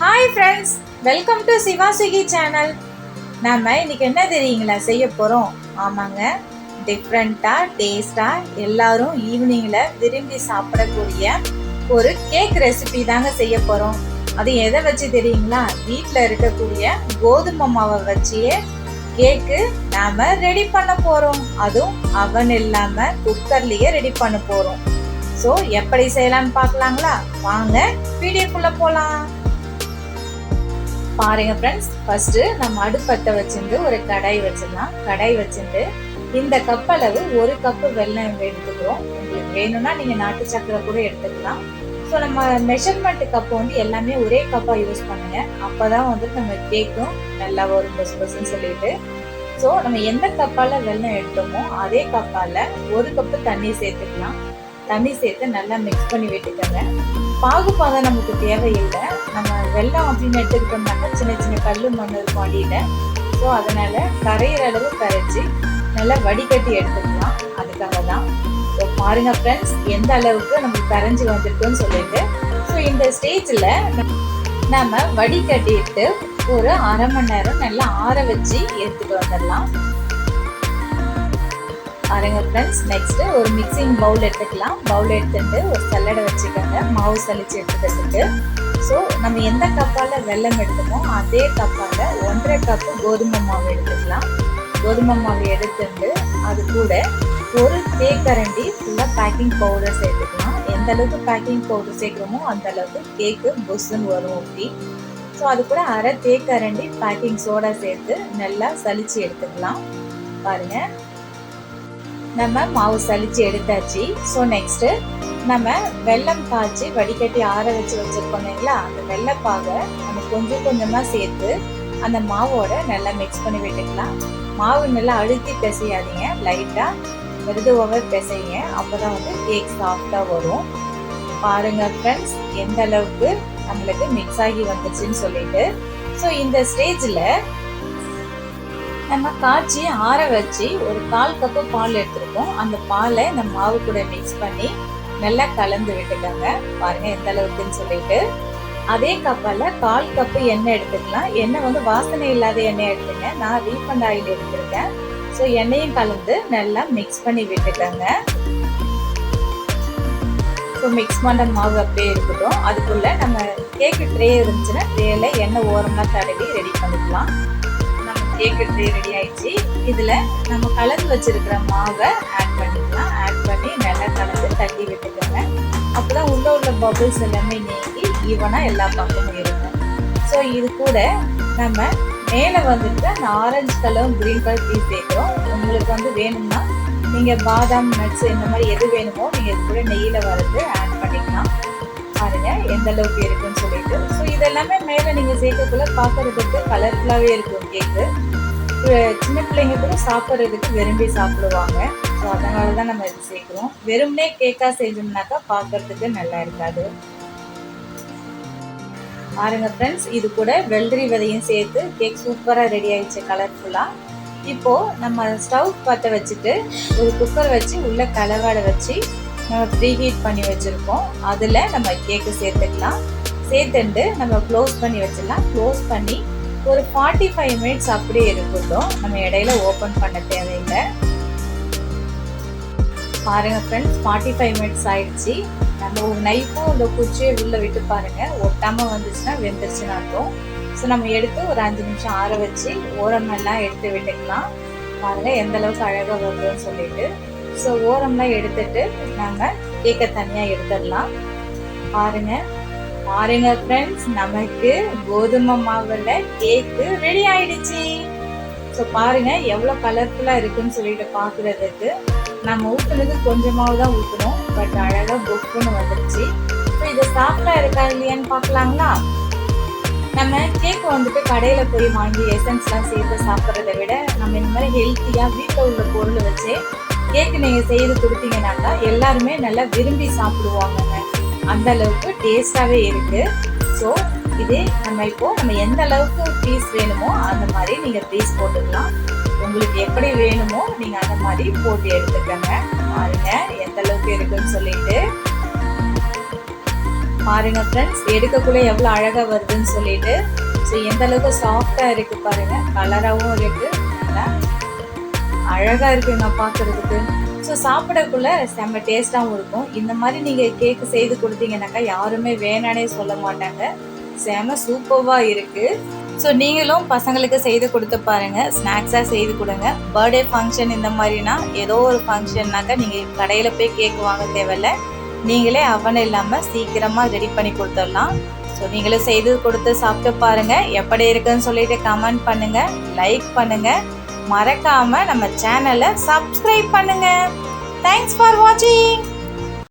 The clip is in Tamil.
Hi friends, welcome to Siva Swiggy channel. நம்ம இன்னைக்கு என்ன தெரியுங்களா செய்ய போகிறோம்? ஆமாங்க, டிஃப்ரெண்ட்டாக டேஸ்டாக எல்லாரும் ஈவினிங்கில் விரும்பி சாப்பிடக்கூடிய ஒரு கேக் ரெசிபி தாங்க செய்ய போகிறோம். அது எதை வச்சு தெரியுங்களா? வீட்டில் இருக்கக்கூடிய கோதுமை மாவை வச்சியே கேக்கு நாம் ரெடி பண்ண போகிறோம். அதுவும் அவன் இல்லாமல் குக்கர்லேயே ரெடி பண்ண போகிறோம். ஸோ எப்படி செய்யலாம்னு பார்க்கலாங்களா? வாங்க வீடியோக்குள்ளே போகலாம். பாருங்க ஃப்ரெண்ட்ஸ், ஃபர்ஸ்ட் நம்ம அடுப்பத்தை வச்சுட்டு ஒரு கடாய் வச்சிடலாம். கடாய் வச்சுட்டு இந்த கப் அளவு 1 கப்பு வெல்லம் எடுத்துக்கிறோம். உங்களுக்கு வேணும்னா நீங்க நாட்டு சக்கரை கூட எடுத்துக்கலாம். ஸோ நம்ம மெஷர்மெண்ட் கப் எல்லாமே ஒரே கப்பா யூஸ் பண்ணுங்க. அப்பதான் நம்ம கேக்கும் நல்லா வரும் பஸ் பஸ்ன்னு சொல்லிட்டு. ஸோ நம்ம எந்த கப்பால வெல்லம் எடுத்தோமோ அதே கப்பால 1 கப்பு தண்ணி சேர்த்துக்கலாம். தண்ணி சேர்த்து நல்லா மிக்ஸ் பண்ணி விட்டுக்கோங்க. பாகுபாதம் நமக்கு தேவையில்லை. நம்ம வெல்லம் அப்படின்னு எடுத்துக்கிட்டோம்னாக்கா சின்ன சின்ன கல் மண் இருக்கும் அடியில். ஸோ அதனால கரையிற அளவு கரைச்சி நல்லா வடிகட்டி எடுத்துக்கலாம். அதுக்காக தான். ஸோ பாருங்க ஃப்ரெண்ட்ஸ், எந்த அளவுக்கு நமக்கு கரைஞ்சி வந்திருக்குன்னு சொல்லிட்டு. ஸோ இந்த ஸ்டேஜில் நம்ம வடிகட்டிட்டு ஒரு 1/2 மணி நேரம் நல்லா ஆற வச்சு எடுத்துட்டு வந்துடலாம். பாருங்க ஃப்ரெண்ட்ஸ், நெக்ஸ்ட் ஒரு மிக்சிங் பவுல் எடுத்துக்கலாம். பவுல் எடுத்துட்டு ஒரு சல்லடை வச்சுக்கோங்க, மாவு சலிச்சு எடுத்துக்கிறதுக்கு. ஸோ நம்ம எந்த கப்பால் வெல்லம் எடுத்துமோ அதே கப்பால் 1.5 கப்பு கோதுமை மாவு எடுத்துக்கலாம். கோதுமை மாவு எடுத்துட்டு அது கூட ஒரு தேக்கரண்டி ஃபுல்லாக பேக்கிங் பவுடர் சேர்த்துக்கலாம். எந்த அளவுக்கு பேக்கிங் பவுடர் சேர்க்குறோமோ அந்த அளவுக்கு கேக்கு புஸ்ஸுன்னு வரும் அப்படி. ஸோ அது கூட 1/2 தேக்கரண்டி பேக்கிங் சோடா சேர்த்து நல்லா சலிச்சு எடுத்துக்கலாம். பாருங்க, நம்ம மாவு சலிச்சு எடுத்தாச்சு. ஸோ நெக்ஸ்ட் நம்ம வெல்லம் காய்ச்சி வடிகட்டி ஆற வச்சு வச்சிருக்கோம் இல்லைங்களா? அந்த வெள்ளப்பாகை நம்ம கொஞ்சம் கொஞ்சமாக சேர்த்து அந்த மாவோட நல்லா மிக்ஸ் பண்ணி விட்டுக்கலாம். மாவு நல்லா அழுத்தி பிசையாதீங்க, லைட்டாக மிருதுவாக பிசைங்க. அப்போதான் கேக் சாஃப்டாக வரும். பாருங்க ஃப்ரெண்ட்ஸ், எந்த அளவுக்கு நம்மளுக்கு மிக்ஸ் ஆகி வந்துச்சுன்னு சொல்லிட்டு. ஸோ இந்த ஸ்டேஜில் நம்ம காய்ச்சி ஆற வச்சு ஒரு 1/4 கப்பு பால் எடுத்துருக்கோம். அந்த பாலை நம்ம மாவு கூட மிக்ஸ் பண்ணி நல்லா கலந்து விட்டுட்டாங்க. பாருங்க எந்த அளவுக்குன்னு சொல்லிட்டு. அதே கப்பால 1/4 கப்பு எண்ணெய் எடுத்துக்கலாம். எண்ணெய் வாசனை இல்லாத எண்ணெய் எடுத்துங்க. நான் ரீஃபண்ட் ஆயில் எடுத்துருக்கேன். ஸோ எண்ணெயும் கலந்து நல்லா மிக்ஸ் பண்ணி விட்டுட்டாங்க. ஸோ மிக்ஸ் பண்ண மாவு அப்படியே இருக்கட்டும். அதுக்குள்ள நம்ம கேக்கு ட்ரே இருந்துச்சுன்னா ட்ரேல எண்ணெய் ஓரமாக தடவி ரெடி பண்ணிக்கலாம். கேக்கு ட்ரே ரெடி ஆயிடுச்சு. இதில் நம்ம கலந்து வச்சிருக்கிற மாவை ஆட் பண்ணிக்கலாம். ஆட் பண்ணி நல்லா கலந்து தட்டி விட்டுக்கோங்க. அப்போ தான் உள்ள பபிள்ஸ் எல்லாமே நீங்கி ஈவனாக எல்லா பக்கமும் இருக்கும். ஸோ இது கூட நம்ம மேலே அந்த ஆரஞ்சு கலரும் க்ரீன் கலர் பீஸ் சேர்க்குறோம். உங்களுக்கு வேணும்னா நீங்கள் பாதாம் நட்ஸ் இந்த மாதிரி எது வேணுமோ நீங்கள் இது கூட நெய்யில் வறுத்து ஆட் பண்ணிக்கலாம். பாருங்க எந்த அளவுக்கு இருக்குன்னு சொல்லிட்டு. ஸோ இதெல்லாமே மேலே நீங்கள் சேர்க்கக்குள்ள பார்க்கறதுக்கு கலர்ஃபுல்லாகவே இருக்கும் கேக்கு. சின்ன பிள்ளைங்க கூட சாப்பிட்றதுக்கு விரும்பி சாப்பிடுவாங்க. ஸோ அதனால தான் நம்ம இது சேர்க்குறோம். வெறும்னே கேக்காக செஞ்சோம்னாக்கா பார்க்கறதுக்கு நல்லா இருக்காது. பாருங்க ஃப்ரெண்ட்ஸ், இது கூட வெள்ளரி விதையும் சேர்த்து கேக் சூப்பராக ரெடி ஆயிடுச்சு கலர்ஃபுல்லாக. இப்போது நம்ம ஸ்டவ் பற்ற வச்சுட்டு ஒரு குக்கர் வச்சு உள்ள கலவாடை வச்சு நம்ம ப்ரீ ஹீட் பண்ணி வச்சுருக்கோம். அதில் நம்ம கேக்கு சேர்த்துக்கலாம். சேர்த்துட்டு நம்ம க்ளோஸ் பண்ணி வச்சிடலாம். க்ளோஸ் பண்ணி ஒரு 45 மினிட்ஸ் அப்படியே இருக்கட்டும். நம்ம இடையில ஓப்பன் பண்ண தேவையில்லை. பாருங்க ஃப்ரெண்ட்ஸ், 45 மினிட்ஸ் ஆயிடுச்சு. நம்ம ஒரு நைஃபோ இல்லை குச்சியை உள்ள விட்டு பாருங்க, ஒட்டாமல் வந்துச்சுன்னா வெந்துருச்சுன்னு அர்த்தம். ஸோ நம்ம எடுத்து ஒரு 5 நிமிஷம் ஆற வச்சு ஓரமெல்லாம் எடுத்து விட்டுக்கலாம். பாருங்க எந்த அளவுக்கு அழகாக வருதுன்னு சொல்லிட்டு. ஸோ ஓரம்லாம் எடுத்துட்டு நம்ம கேக்கை தனியாக எடுத்துடலாம். பாருங்க பாருங்க ஃப்ரெண்ட்ஸ், நமக்கு கோதுமை மாவில் கேக்கு ரெடி ஆயிடுச்சு. ஸோ பாருங்க எவ்வளோ கலர்ஃபுல்லாக இருக்குன்னு சொல்லிட்டு பார்க்குறதுக்கு. நம்ம ஊற்றுனது கொஞ்சமாவது தான் ஊற்றணும், பட் அழகாக புக்குன்னு வந்துடுச்சு. ஸோ இது சாஃப்டாக இருக்கா இல்லையான்னு பார்க்கலாங்களா? நம்ம கேக்கு கடையில் போய் வாங்கி எசன்ஸ்லாம் சேர்த்து சாப்பிட்றத விட நம்ம இந்த மாதிரி ஹெல்த்தியாக வீட்டில் உள்ள பொருளை வச்சு கேக்கு நீங்கள் செய்து கொடுத்தீங்கன்னாக்கா எல்லாருமே நல்லா விரும்பி சாப்பிடுவாங்கங்க. அந்த அளவுக்கு டேஸ்டாகவே இருக்குது. ஸோ இது நம்ம எந்த அளவுக்கு பீஸ் வேணுமோ அந்த மாதிரி நீங்கள் பீஸ் போட்டுக்கலாம். உங்களுக்கு எப்படி வேணுமோ நீங்கள் அந்த மாதிரி போட்டு எடுத்துக்கோங்க. பாருங்க எந்த அளவுக்கு இருக்குன்னு சொல்லிட்டு. பாருங்கள் ஃப்ரெண்ட்ஸ், எடுக்கக்குள்ள எவ்வளோ அழகாக வருதுன்னு சொல்லிட்டு. ஸோ எந்த அளவுக்கு சாஃப்டாக இருக்குது பாருங்கள், கலராகவும் இருக்குது, நல்லா அழகாக இருக்குங்க பார்க்குறதுக்கு. ஸோ சாப்பிடக்குள்ள செம்ம டேஸ்ட்டாகவும் இருக்கும். இந்த மாதிரி நீங்கள் கேக்கு செய்து கொடுத்தீங்கன்னாக்கா யாருமே வேணானே சொல்ல மாட்டாங்க. செம சூப்பராக இருக்குது. ஸோ நீங்களும் பசங்களுக்கு செய்து கொடுத்து பாருங்கள், ஸ்நாக்ஸாக செய்து கொடுங்க. பர்த்டே ஃபங்க்ஷன் இந்த மாதிரினா ஏதோ ஒரு ஃபங்க்ஷன்னாக்கா நீங்கள் கடையில் போய் கேக் வாங்க தேவையில்லை, நீங்களே அவன் இல்லாமல் சீக்கிரமாக ரெடி பண்ணி கொடுத்துடலாம். ஸோ நீங்களும் செய்து கொடுத்து சாப்பிட்டு பாருங்கள், எப்படி இருக்குன்னு சொல்லிட்டு கமெண்ட் பண்ணுங்கள், லைக் பண்ணுங்கள், மறக்காமல் நம்ம சேனலை சப்ஸ்கிரைப் பண்ணுங்கள். தேங்க்ஸ் ஃபார் வாட்சிங்.